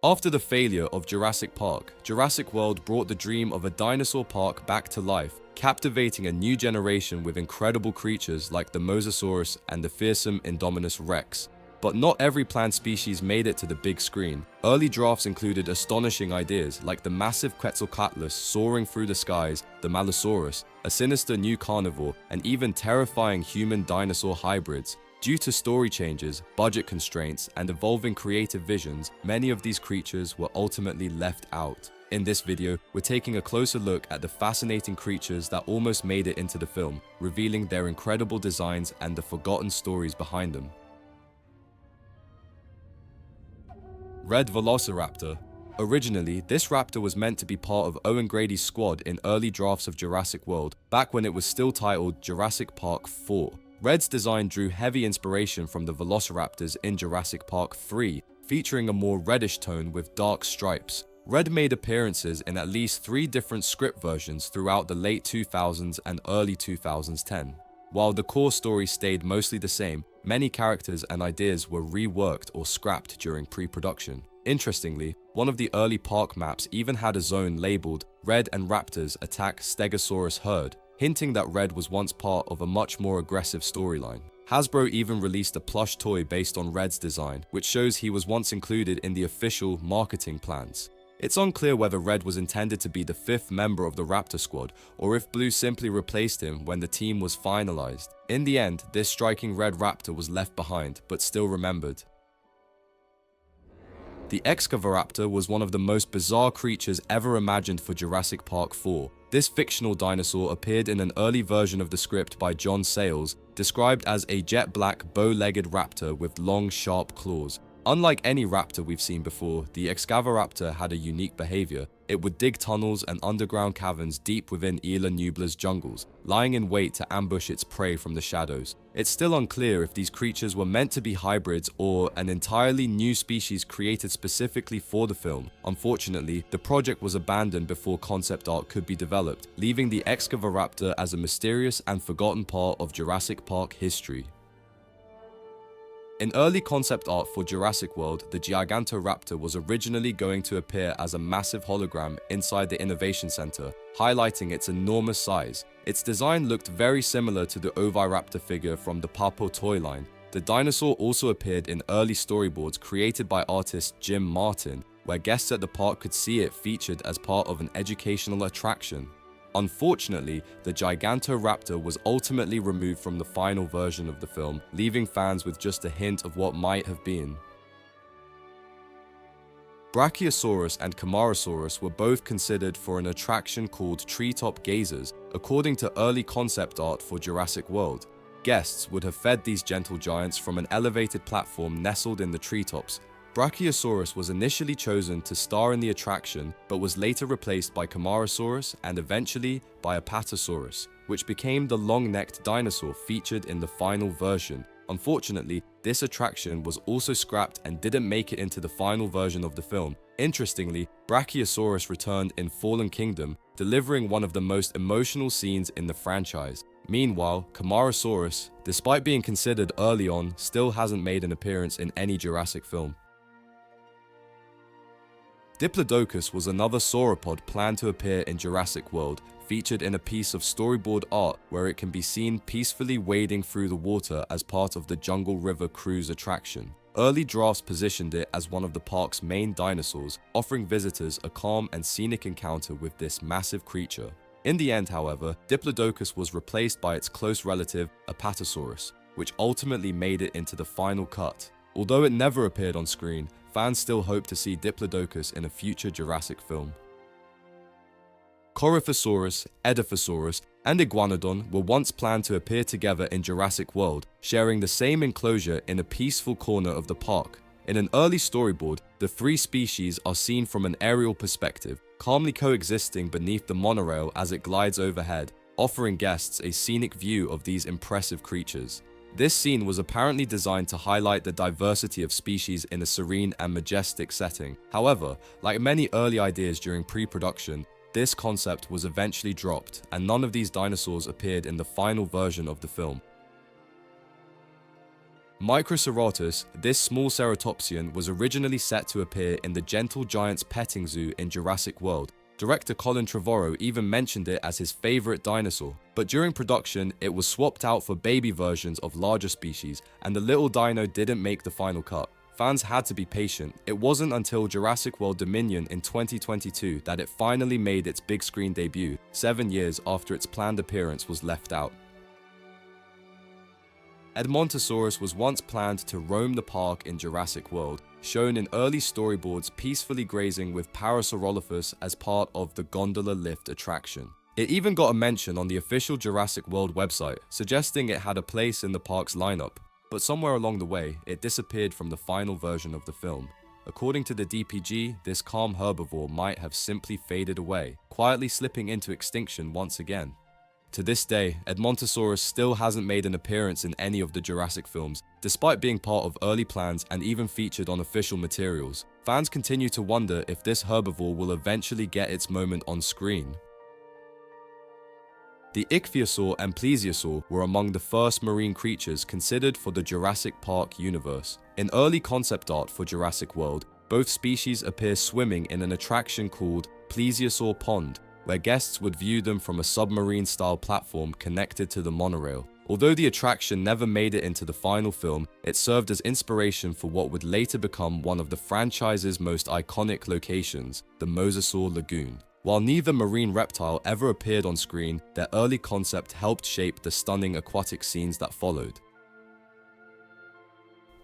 After the failure of Jurassic Park, Jurassic World brought the dream of a dinosaur park back to life, captivating a new generation with incredible creatures like the Mosasaurus and the fearsome Indominus Rex. But not every plant species made it to the big screen. Early drafts included astonishing ideas like the massive Quetzalcoatlus soaring through the skies, the Malosaurus, a sinister new carnivore, and even terrifying human-dinosaur hybrids. Due to story changes, budget constraints, and evolving creative visions, many of these creatures were ultimately left out. In this video, we're taking a closer look at the fascinating creatures that almost made it into the film, revealing their incredible designs and the forgotten stories behind them. Red Velociraptor. Originally, this raptor was meant to be part of Owen Grady's squad in early drafts of Jurassic World, back when it was still titled Jurassic Park 4. Red's design drew heavy inspiration from the Velociraptors in Jurassic Park 3, featuring a more reddish tone with dark stripes. Red made appearances in at least 3 different script versions throughout the late 2000s and early 2010. While the core story stayed mostly the same, many characters and ideas were reworked or scrapped during pre-production. Interestingly, one of the early park maps even had a zone labeled Red and Raptors Attack Stegosaurus Herd, hinting that Red was once part of a much more aggressive storyline. Hasbro even released a plush toy based on Red's design, which shows he was once included in the official marketing plans. It's unclear whether Red was intended to be the 5th member of the Raptor squad, or if Blue simply replaced him when the team was finalized. In the end, this striking red raptor was left behind, but still remembered. The Excavaraptor was one of the most bizarre creatures ever imagined for Jurassic Park 4. This fictional dinosaur appeared in an early version of the script by John Sayles, described as a jet-black, bow-legged raptor with long, sharp claws. Unlike any raptor we've seen before, the Excavaraptor had a unique behavior. It would dig tunnels and underground caverns deep within Isla Nublar's jungles, lying in wait to ambush its prey from the shadows. It's still unclear if these creatures were meant to be hybrids or an entirely new species created specifically for the film. Unfortunately, the project was abandoned before concept art could be developed, leaving the Excavaraptor as a mysterious and forgotten part of Jurassic Park history. In early concept art for Jurassic World, the Gigantoraptor was originally going to appear as a massive hologram inside the Innovation Center, highlighting its enormous size. Its design looked very similar to the Oviraptor figure from the Papo toy line. The dinosaur also appeared in early storyboards created by artist Jim Martin, where guests at the park could see it featured as part of an educational attraction. Unfortunately, the Gigantoraptor was ultimately removed from the final version of the film, leaving fans with just a hint of what might have been. Brachiosaurus and Camarasaurus were both considered for an attraction called Treetop Gazers, according to early concept art for Jurassic World. Guests would have fed these gentle giants from an elevated platform nestled in the treetops. Brachiosaurus was initially chosen to star in the attraction, but was later replaced by Camarasaurus and eventually by Apatosaurus, which became the long-necked dinosaur featured in the final version. Unfortunately, this attraction was also scrapped and didn't make it into the final version of the film. Interestingly, Brachiosaurus returned in Fallen Kingdom, delivering one of the most emotional scenes in the franchise. Meanwhile, Camarasaurus, despite being considered early on, still hasn't made an appearance in any Jurassic film. Diplodocus was another sauropod planned to appear in Jurassic World, featured in a piece of storyboard art where it can be seen peacefully wading through the water as part of the Jungle River Cruise attraction. Early drafts positioned it as one of the park's main dinosaurs, offering visitors a calm and scenic encounter with this massive creature. In the end, however, Diplodocus was replaced by its close relative, Apatosaurus, which ultimately made it into the final cut. Although it never appeared on screen, fans still hope to see Diplodocus in a future Jurassic film. Coryphosaurus, Edaphosaurus, and Iguanodon were once planned to appear together in Jurassic World, sharing the same enclosure in a peaceful corner of the park. In an early storyboard, the 3 species are seen from an aerial perspective, calmly coexisting beneath the monorail as it glides overhead, offering guests a scenic view of these impressive creatures. This scene was apparently designed to highlight the diversity of species in a serene and majestic setting. However, like many early ideas during pre-production, this concept was eventually dropped, and none of these dinosaurs appeared in the final version of the film. Microceratus, this small ceratopsian, was originally set to appear in the Gentle Giants petting zoo in Jurassic World. Director Colin Trevorrow even mentioned it as his favorite dinosaur, but during production, it was swapped out for baby versions of larger species, and the little dino didn't make the final cut. Fans had to be patient. It wasn't until Jurassic World Dominion in 2022 that it finally made its big screen debut, 7 years after its planned appearance was left out. Edmontosaurus was once planned to roam the park in Jurassic World, shown in early storyboards peacefully grazing with Parasaurolophus as part of the gondola lift attraction. It even got a mention on the official Jurassic World website, suggesting it had a place in the park's lineup, but somewhere along the way, it disappeared from the final version of the film. According to the DPG, this calm herbivore might have simply faded away, quietly slipping into extinction once again. To this day, Edmontosaurus still hasn't made an appearance in any of the Jurassic films, despite being part of early plans and even featured on official materials. Fans continue to wonder if this herbivore will eventually get its moment on screen. The ichthyosaur and plesiosaur were among the first marine creatures considered for the Jurassic Park universe. In early concept art for Jurassic World, both species appear swimming in an attraction called Plesiosaur Pond, where guests would view them from a submarine-style platform connected to the monorail. Although the attraction never made it into the final film, it served as inspiration for what would later become one of the franchise's most iconic locations, the Mosasaur Lagoon. While neither marine reptile ever appeared on screen, their early concept helped shape the stunning aquatic scenes that followed.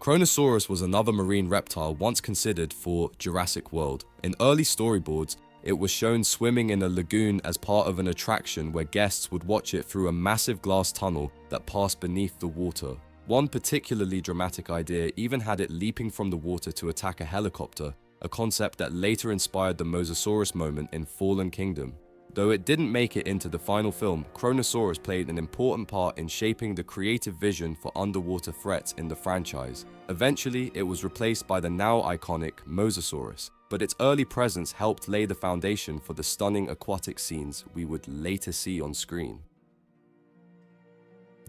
Kronosaurus was another marine reptile once considered for Jurassic World. In early storyboards, it was shown swimming in a lagoon as part of an attraction where guests would watch it through a massive glass tunnel that passed beneath the water. One particularly dramatic idea even had it leaping from the water to attack a helicopter, a concept that later inspired the Mosasaurus moment in Fallen Kingdom. Though it didn't make it into the final film, Kronosaurus played an important part in shaping the creative vision for underwater threats in the franchise. Eventually, it was replaced by the now iconic Mosasaurus, but its early presence helped lay the foundation for the stunning aquatic scenes we would later see on screen.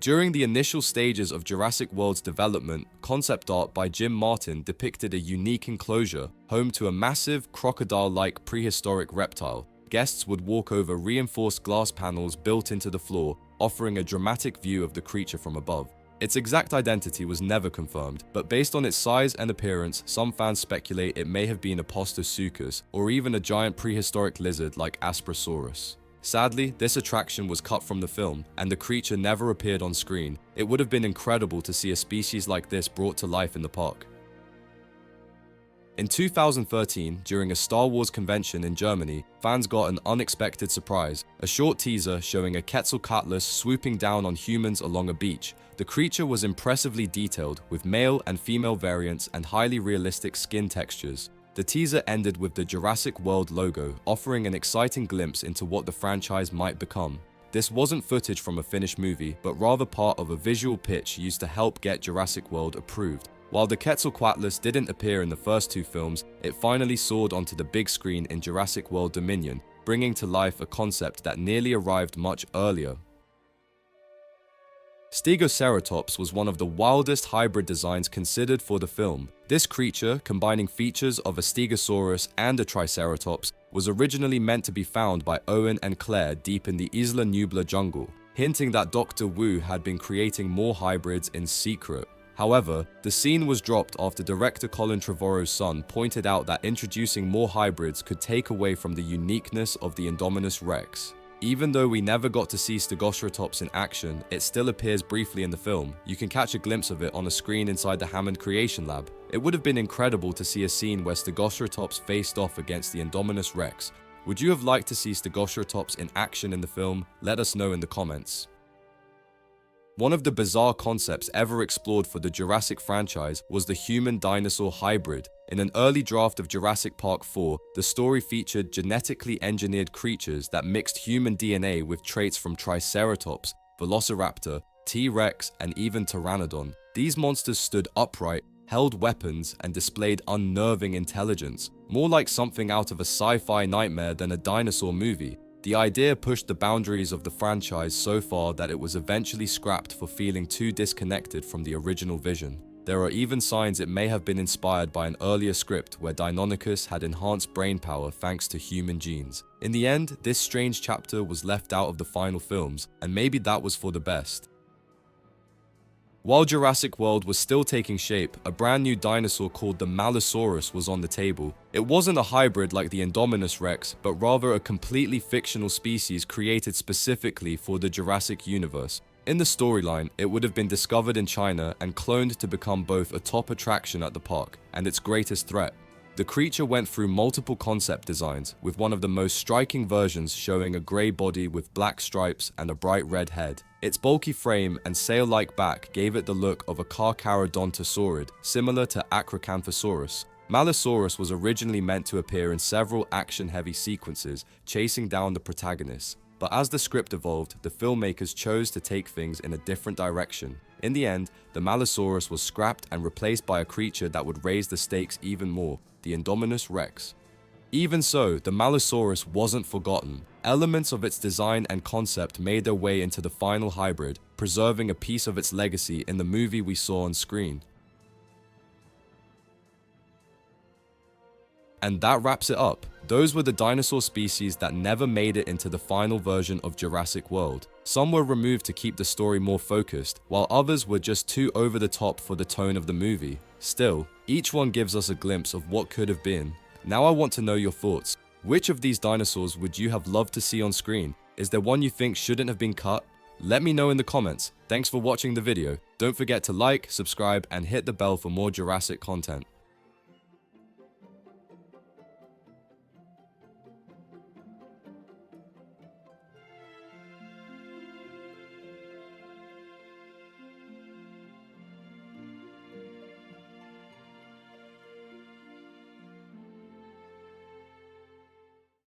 During the initial stages of Jurassic World's development, concept art by Jim Martin depicted a unique enclosure, home to a massive, crocodile-like prehistoric reptile. Guests would walk over reinforced glass panels built into the floor, offering a dramatic view of the creature from above. Its exact identity was never confirmed, but based on its size and appearance, some fans speculate it may have been a Postosuchus, or even a giant prehistoric lizard like Asprosaurus. Sadly, this attraction was cut from the film, and the creature never appeared on screen. It would have been incredible to see a species like this brought to life in the park. In 2013, during a Star Wars convention in Germany, fans got an unexpected surprise, a short teaser showing a Quetzalcoatlus swooping down on humans along a beach. The creature was impressively detailed, with male and female variants and highly realistic skin textures. The teaser ended with the Jurassic World logo, offering an exciting glimpse into what the franchise might become. This wasn't footage from a finished movie, but rather part of a visual pitch used to help get Jurassic World approved. While the Quetzalcoatlus didn't appear in the first two films, it finally soared onto the big screen in Jurassic World Dominion, bringing to life a concept that nearly arrived much earlier. Stegoceratops was one of the wildest hybrid designs considered for the film. This creature, combining features of a Stegosaurus and a Triceratops, was originally meant to be found by Owen and Claire deep in the Isla Nublar jungle, hinting that Dr. Wu had been creating more hybrids in secret. However, the scene was dropped after director Colin Trevorrow's son pointed out that introducing more hybrids could take away from the uniqueness of the Indominus Rex. Even though we never got to see Stegoceratops in action, it still appears briefly in the film. You can catch a glimpse of it on a screen inside the Hammond Creation Lab. It would have been incredible to see a scene where Stegoceratops faced off against the Indominus Rex. Would you have liked to see Stegoceratops in action in the film? Let us know in the comments. One of the bizarre concepts ever explored for the Jurassic franchise was the human-dinosaur hybrid. In an early draft of Jurassic Park 4, the story featured genetically engineered creatures that mixed human DNA with traits from Triceratops, Velociraptor, T-Rex, and even Pteranodon. These monsters stood upright, held weapons, and displayed unnerving intelligence, more like something out of a sci-fi nightmare than a dinosaur movie. The idea pushed the boundaries of the franchise so far that it was eventually scrapped for feeling too disconnected from the original vision. There are even signs it may have been inspired by an earlier script where Deinonychus had enhanced brain power thanks to human genes. In the end, this strange chapter was left out of the final films, and maybe that was for the best. While Jurassic World was still taking shape, a brand new dinosaur called the Malosaurus was on the table. It wasn't a hybrid like the Indominus Rex, but rather a completely fictional species created specifically for the Jurassic universe. In the storyline, it would have been discovered in China and cloned to become both a top attraction at the park and its greatest threat. The creature went through multiple concept designs, with one of the most striking versions showing a grey body with black stripes and a bright red head. Its bulky frame and sail-like back gave it the look of a Carcharodontosaurid, similar to Acrocanthosaurus. Malosaurus was originally meant to appear in several action-heavy sequences, chasing down the protagonists. But as the script evolved, the filmmakers chose to take things in a different direction. In the end, the Malosaurus was scrapped and replaced by a creature that would raise the stakes even more, the Indominus Rex. Even so, the Malosaurus wasn't forgotten. Elements of its design and concept made their way into the final hybrid, preserving a piece of its legacy in the movie we saw on screen. And that wraps it up. Those were the dinosaur species that never made it into the final version of Jurassic World. Some were removed to keep the story more focused, while others were just too over the top for the tone of the movie. Still, each one gives us a glimpse of what could have been. Now I want to know your thoughts. Which of these dinosaurs would you have loved to see on screen? Is there one you think shouldn't have been cut? Let me know in the comments. Thanks for watching the video. Don't forget to like, subscribe, and hit the bell for more Jurassic content.